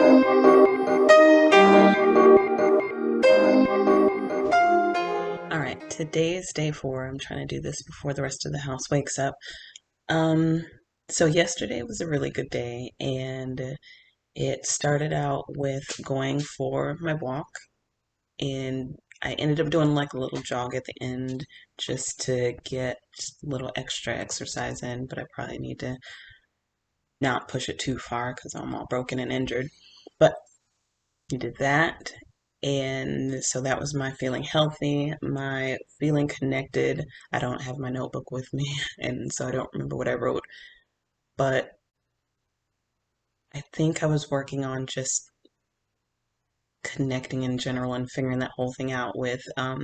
All right, today is day 4. I'm trying to do this before the rest of the house wakes up. Um, so yesterday was a really good day, and it started out with going for my walk, and I ended up doing like a little jog at the end just to get just a little extra exercise in, but I probably need to not push it too far because I'm all broken and injured. But you did that. And so that was my feeling healthy, my feeling connected. I don't have my notebook with me, and so I don't remember what I wrote, but I think I was working on just connecting in general and figuring that whole thing out with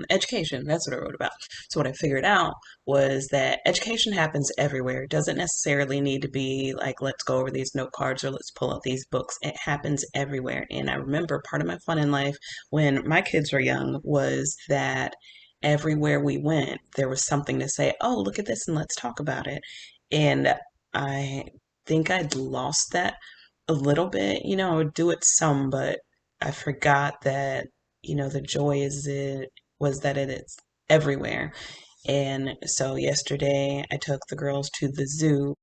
education. That's what I wrote about. So what I figured out was that education happens everywhere. It doesn't necessarily need to be like, let's go over these note cards or let's pull out these books. It happens everywhere. And I remember part of my fun in life when my kids were young was that everywhere we went, there was something to say, oh, look at this and let's talk about it. And I think I'd lost that a little bit. I would do it some, but I forgot that, the joy was that it is everywhere. And so yesterday I took the girls to the zoo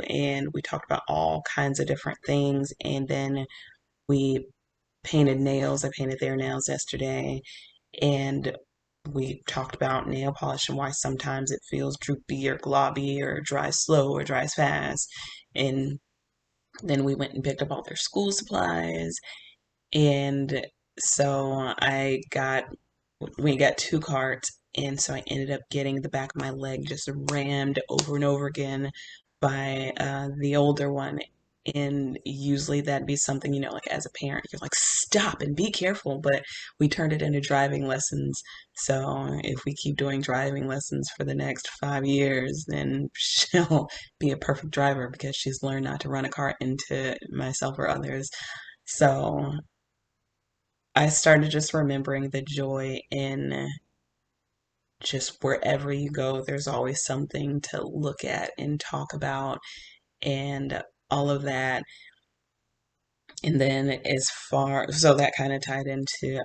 and we talked about all kinds of different things. And then we painted nails. I painted their nails yesterday. And we talked about nail polish and why sometimes it feels droopy or globby or dries slow or dries fast. And then we went and picked up all their school supplies. And so we got 2 carts, and so I ended up getting the back of my leg just rammed over and over again by the older one. And usually that'd be something, like as a parent, you're like, stop and be careful. But we turned it into driving lessons. So if we keep doing driving lessons for the next 5 years, then she'll be a perfect driver because she's learned not to run a car into myself or others. So I started just remembering the joy in just wherever you go, there's always something to look at and talk about and all of that. And then so that kind of tied into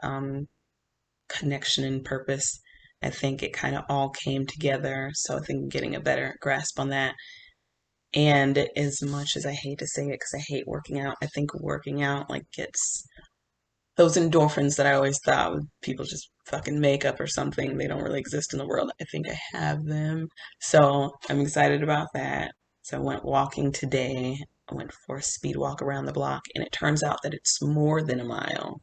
connection and purpose. I think it kind of all came together. So I think getting a better grasp on that. And as much as I hate to say it, because I hate working out, I think working out like gets those endorphins that I always thought people just fucking make up or something. They don't really exist in the world. I think I have them. So I'm excited about that. So I went walking today. I went for a speed walk around the block, and it turns out that it's more than a mile.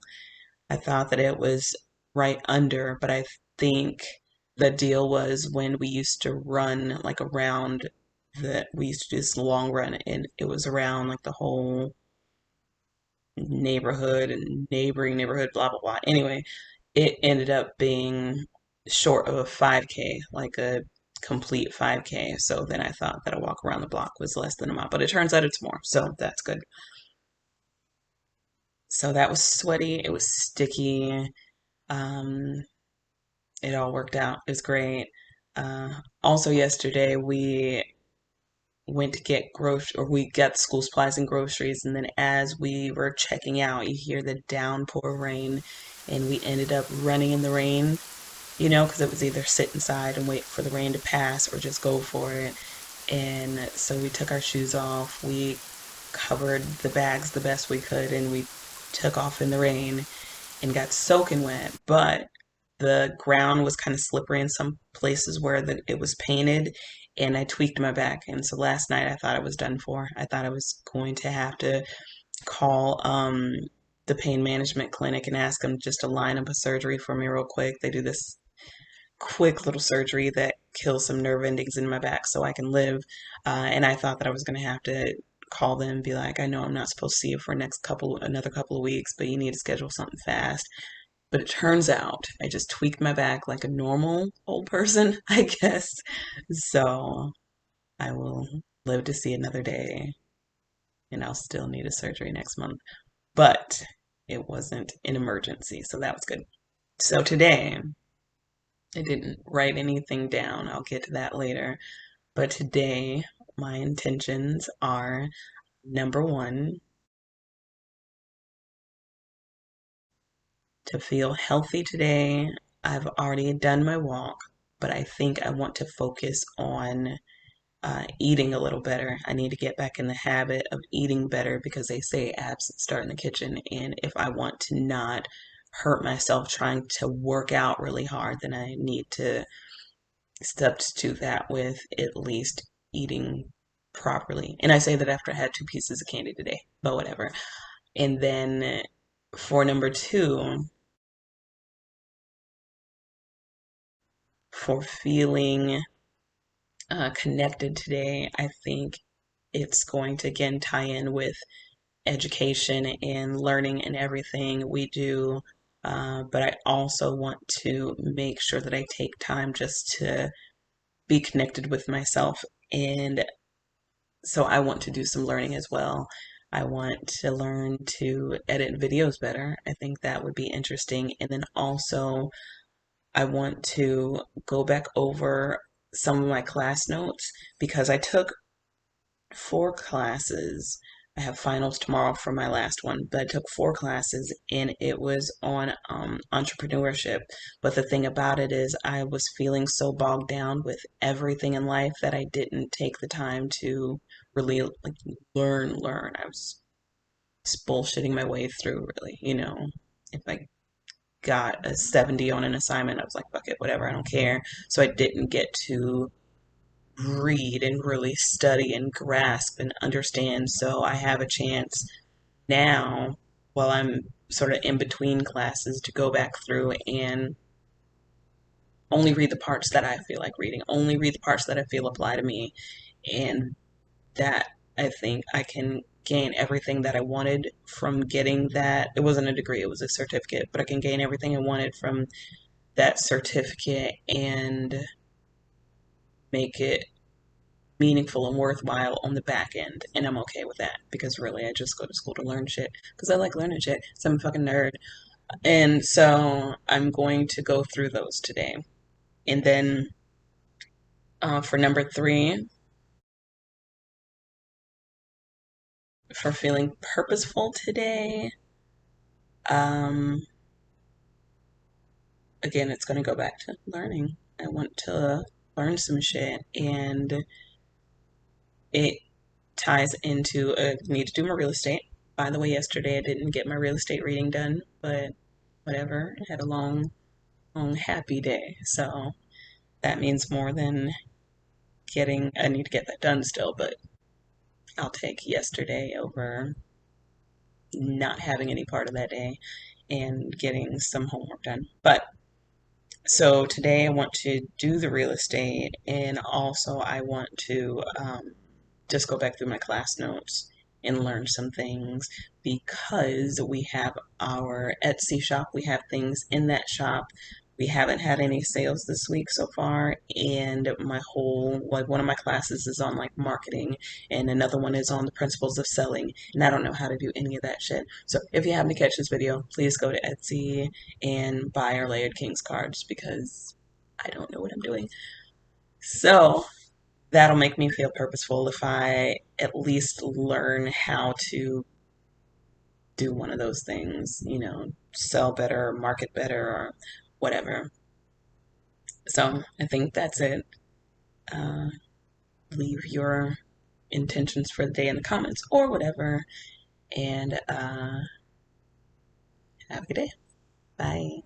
I thought that it was right under, but I think the deal was when we used to run like around we used to do this long run, and it was around like the whole neighborhood and neighboring neighborhood, blah, blah, blah. Anyway, it ended up being short of a 5K, like a complete 5K. So then I thought that a walk around the block was less than a mile, but it turns out it's more. So that's good. So that was sweaty. It was sticky. Um, it all worked out. It was great. Also, yesterday went to get we got school supplies and groceries, and then as we were checking out, you hear the downpour rain, and we ended up running in the rain, because it was either sit inside and wait for the rain to pass or just go for it. And so we took our shoes off, we covered the bags the best we could, and we took off in the rain and got soaking wet, but the ground was kind of slippery in some places where it was painted, and I tweaked my back. And so last night I thought I was done for. I thought I was going to have to call the pain management clinic and ask them just to line up a surgery for me real quick. They do this quick little surgery that kills some nerve endings in my back so I can live. And I thought that I was going to have to call them and be like, I know I'm not supposed to see you for another couple of weeks, but you need to schedule something fast. But it turns out I just tweaked my back like a normal old person, I guess. So I will live to see another day, and I'll still need a surgery next month. But it wasn't an emergency, so that was good. So today, I didn't write anything down. I'll get to that later. But today, my intentions are Number one, to feel healthy today, I've already done my walk, but I think I want to focus on eating a little better. I need to get back in the habit of eating better because they say absence start in the kitchen. And if I want to not hurt myself trying to work out really hard, then I need to substitute that with at least eating properly. And I say that after I had 2 pieces of candy today, but whatever. And then for number two, for feeling connected today, I think it's going to again tie in with education and learning and everything we do. But I also want to make sure that I take time just to be connected with myself. And so I want to do some learning as well. I want to learn to edit videos better. I think that would be interesting. And then also, I want to go back over some of my class notes because I took 4 classes. I have finals tomorrow for my last one, but I took 4 classes and it was on entrepreneurship. But the thing about it is, I was feeling so bogged down with everything in life that I didn't take the time to really like learn. I was just bullshitting my way through, really. If I got a 70 on an assignment, I was like, fuck it, whatever, I don't care. So I didn't get to read and really study and grasp and understand. So I have a chance now while I'm sort of in between classes to go back through and only read the parts that I feel like reading, only read the parts that I feel apply to me. And that I think I can gain everything that I wanted from getting that. It wasn't a degree, it was a certificate, but I can gain everything I wanted from that certificate and make it meaningful and worthwhile on the back end. And I'm okay with that because really I just go to school to learn shit because I like learning shit. So I'm a fucking nerd. And so I'm going to go through those today. And then for number three, for feeling purposeful today, um, again, it's going to go back to learning. I want to learn some shit. And it ties into I need to do my real estate. By the way, yesterday I didn't get my real estate reading done, but whatever. I had a long, happy day. So that means more than I need to get that done still, but I'll take yesterday over not having any part of that day and getting some homework done. But so today I want to do the real estate and also I want to just go back through my class notes and learn some things because we have our Etsy shop. We have things in that shop. We haven't had any sales this week so far, and like one of my classes is on like marketing, and another one is on the principles of selling, and I don't know how to do any of that shit. So if you happen to catch this video, please go to Etsy and buy our Layered Kings cards because I don't know what I'm doing. So that'll make me feel purposeful if I at least learn how to do one of those things, sell better, market better, or whatever. So I think that's it. Uh, leave your intentions for the day in the comments or whatever. And have a good day. Bye.